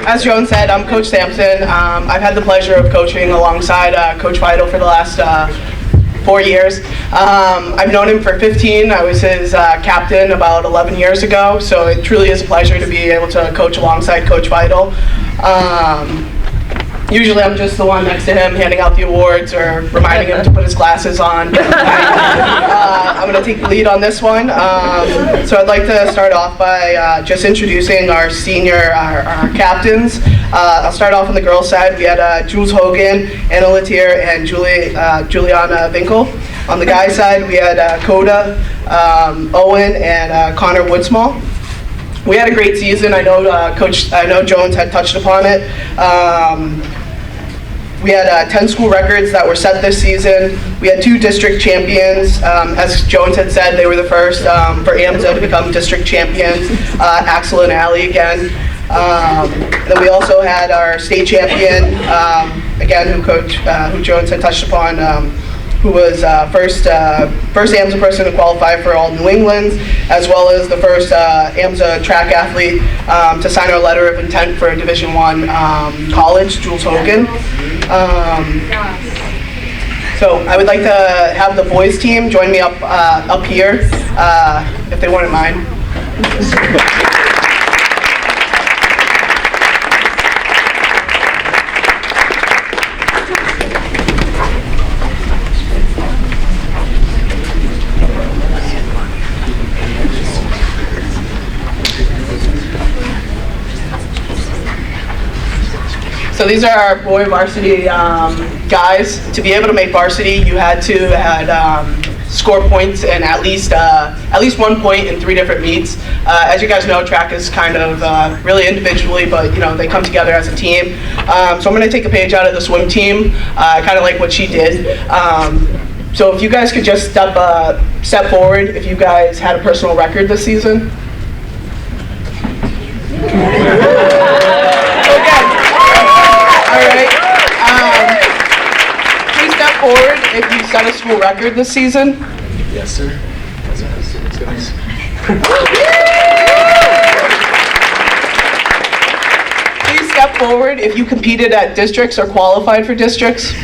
as Joan said, I'm Coach Sampson. I've had the pleasure of coaching alongside Coach Vidal for the last 4 years. I've known him for 15. I was his captain about 11 years ago, so it truly is a pleasure to be able to coach alongside Coach Vidal. Usually I'm just the one next to him handing out the awards or reminding him to put his glasses on. I'm going to take the lead on this one. So I'd like to start off by just introducing our our captains. I'll start off on the girls' side. We had Jules Hogan, Anna Latier, and Juliana Vinkel. On the guys' side, we had Coda, Owen, and Connor Woodsmall. We had a great season. I know Jones had touched upon it. We had 10 school records that were set this season. We had 2 district champions. As Jones had said, they were the first for AMSA to become district champions, Axel and Allie again. Then we also had our state champion, again, who Jones had touched upon, who was first AMSA person to qualify for all New Englands, as well as the first AMSA track athlete to sign our letter of intent for a Division I college, Jules Hogan. So I would like to have the boys team join me up here, if they wouldn't mind. So these are our boy varsity guys. To be able to make varsity, you had to score points in at least 1 point in 3 different meets. As you guys know, track is kind of really individually, but they come together as a team. So I'm going to take a page out of the swim team, kind of like what she did. So if you guys could just step forward, if you guys had a personal record this season. Alright, please step forward if you set a school record this season. Yes, sir. Please step forward if you competed at districts or qualified for districts.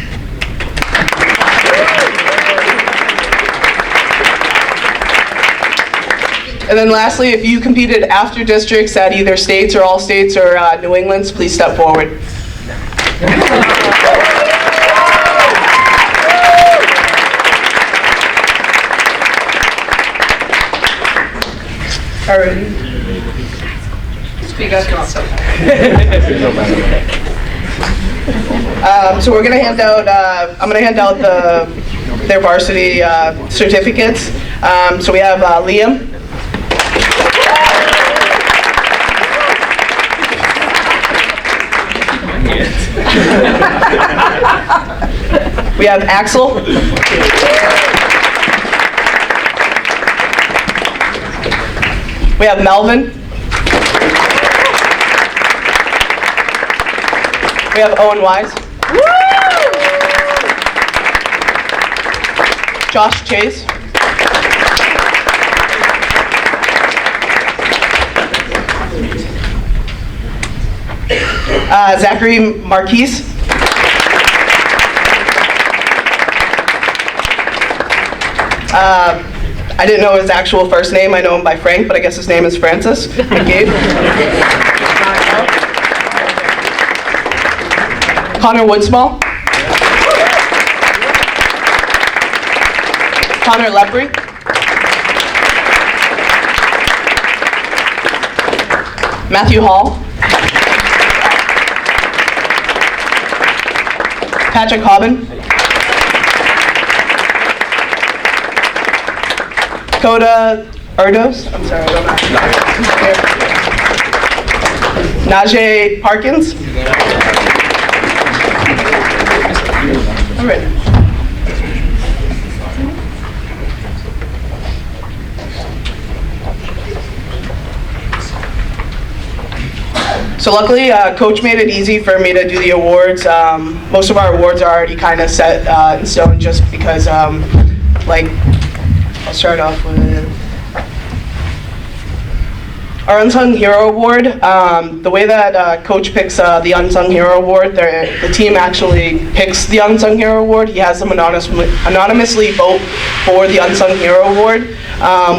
And then lastly, if you competed after districts at either states or all states or New England's, please step forward. Alrighty. Speak up, come on. So we're gonna hand out. I'm gonna hand out their varsity certificates. So we have Liam. We have Axel. We have Melvin. We have Owen Wise. Josh Chase. Zachary Marquise. I didn't know his actual first name. I know him by Frank, but I guess his name is Francis. Gabe. Connor Woodsmall. Connor Lepre. Matthew Hall. Patrick Hobbin. Coda Erdos. I'm sorry, I don't know. Najee Parkins. All right. So luckily, Coach made it easy for me to do the awards. Most of our awards are already kind of set in stone just because, like, I'll start off with Our Unsung Hero Award, the way that Coach picks the Unsung Hero Award, the team actually picks the Unsung Hero Award. He has them anonymously vote for the Unsung Hero Award,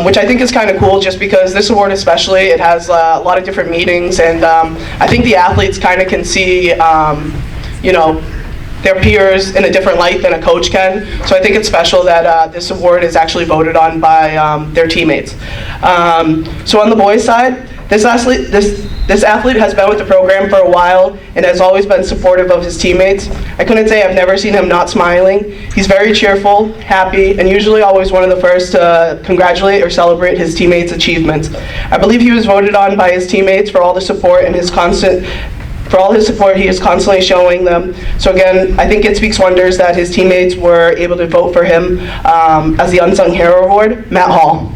which I think is kind of cool just because this award especially, it has a lot of different meanings, and I think the athletes kind of can see, their peers in a different light than a coach can. So I think it's special that this award is actually voted on by their teammates. So on the boys' side, this athlete has been with the program for a while and has always been supportive of his teammates. I couldn't say I've never seen him not smiling. He's very cheerful, happy, and usually always one of the first to congratulate or celebrate his teammates' achievements. I believe he was voted on by his teammates for all the support and for all his support he is constantly showing them. So again, I think it speaks wonders that his teammates were able to vote for him as the Unsung Hero Award. Matt Hall.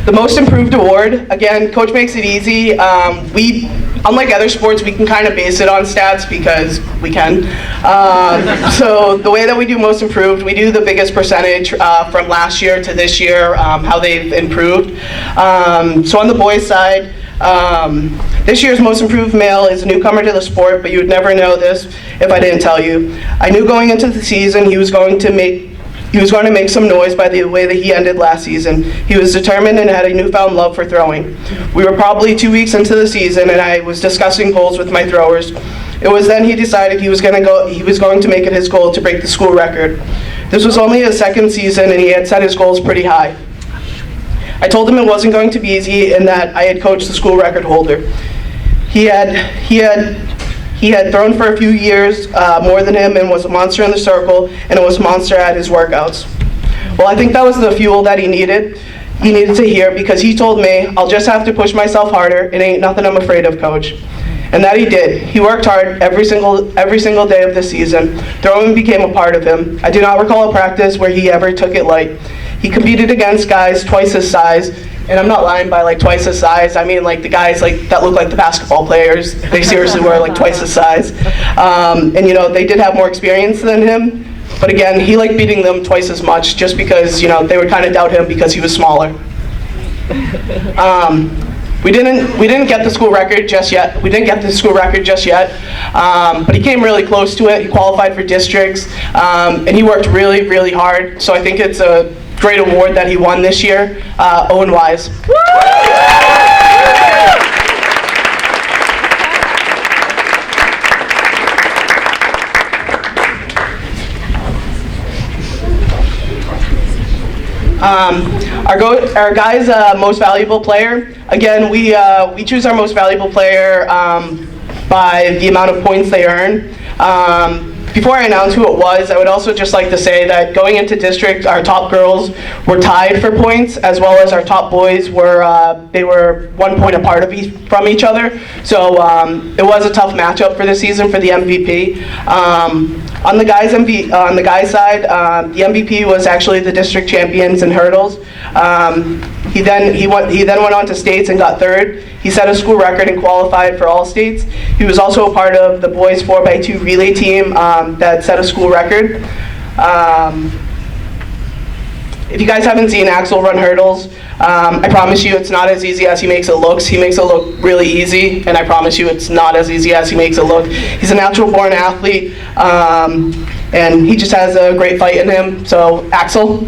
The Most Improved Award, again, Coach makes it easy. Unlike other sports, we can kind of base it on stats because we can. So the way that we do Most Improved, we do the biggest percentage from last year to this year, how they've improved. So on the boys' side, this year's Most Improved Male is a newcomer to the sport, but you would never know this if I didn't tell you. I knew going into the season he was going to make some noise by the way that he ended last season. He was determined and had a newfound love for throwing. We were probably 2 weeks into the season and I was discussing goals with my throwers. It was then he decided he was going to make it his goal to break the school record. This was only his second season and he had set his goals pretty high. I told him it wasn't going to be easy and that I had coached the school record holder. He had thrown for a few years more than him and was a monster in the circle and was a monster at his workouts. Well, I think that was the fuel that he needed to hear because he told me, I'll just have to push myself harder. It ain't nothing I'm afraid of, Coach. And that he did. He worked hard every single day of the season. Throwing became a part of him. I do not recall a practice where he ever took it light. He competed against guys twice his size, and I'm not lying by like twice his size. I mean like the guys like that look like the basketball players. They seriously were like twice his size. And they did have more experience than him. But again, he liked beating them twice as much just because, they would kind of doubt him because he was smaller. We didn't get the school record just yet. But he came really close to it. He qualified for districts, and he worked really, really hard. So I think it's a great award that he won this year. Owen Wise. Our guys' most valuable player. Again, we choose our most valuable player by the amount of points they earn. Before I announce who it was, I would also just like to say that going into district, our top girls were tied for points, as well as our top boys were 1 point apart from each other. So it was a tough matchup for this season for the MVP. On the guys' side, the MVP was actually the district champions in hurdles. He then went on to states and got third. He set a school record and qualified for all states. He was also a part of the boys 4x2 relay team that set a school record. If you guys haven't seen Axel run hurdles, I promise you it's not as easy as he makes it look. He makes it look really easy, and I promise you it's not as easy as he makes it look. He's a natural born athlete, and he just has a great fight in him. So, Axel.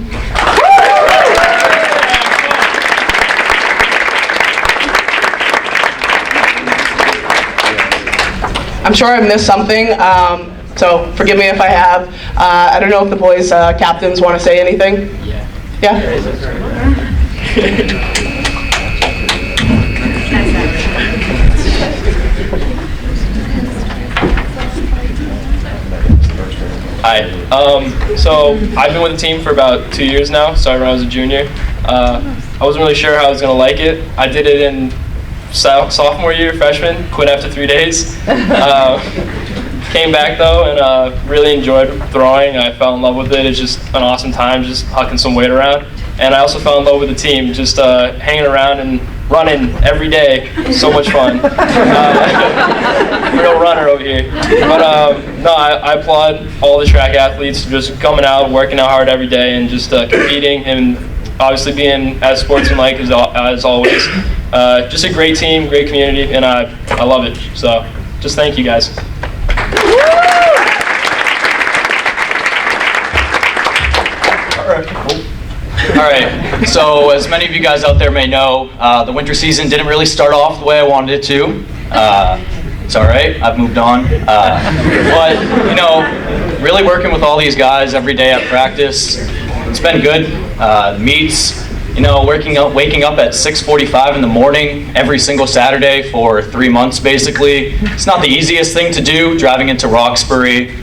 I'm sure I missed something, so forgive me if I have. I don't know if the boys' captains want to say anything. Yeah? Hi. So I've been with the team for about 2 years now, started when I was a junior. I wasn't really sure how I was going to like it. I did it in sophomore year, freshman, quit after 3 days. Came back though and really enjoyed throwing. I fell in love with it. It's just an awesome time, just hucking some weight around. And I also fell in love with the team, just hanging around and running every day. So much fun. Real runner over here. But no, I applaud all the track athletes for just coming out, working out hard every day, and just competing, and obviously being as sportsmanlike as always. Just a great team, great community, and I love it. So just thank you guys. All right, so as many of you guys out there may know, the winter season didn't really start off the way I wanted it to. It's all right, I've moved on. But, you know, really working with all these guys every day at practice, it's been good. Meets, you know, waking up at 6:45 in the morning every single Saturday for 3 months, basically. It's not the easiest thing to do, driving into Roxbury.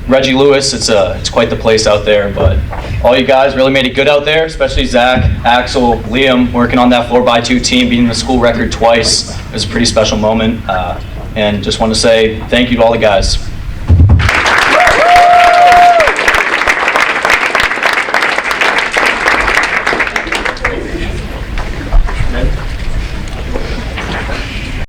Reggie Lewis, it's quite the place out there, but all you guys really made it good out there, especially Zach, Axel, Liam, working on that 4x2 team, beating the school record twice. It was a pretty special moment, and just want to say thank you to all the guys.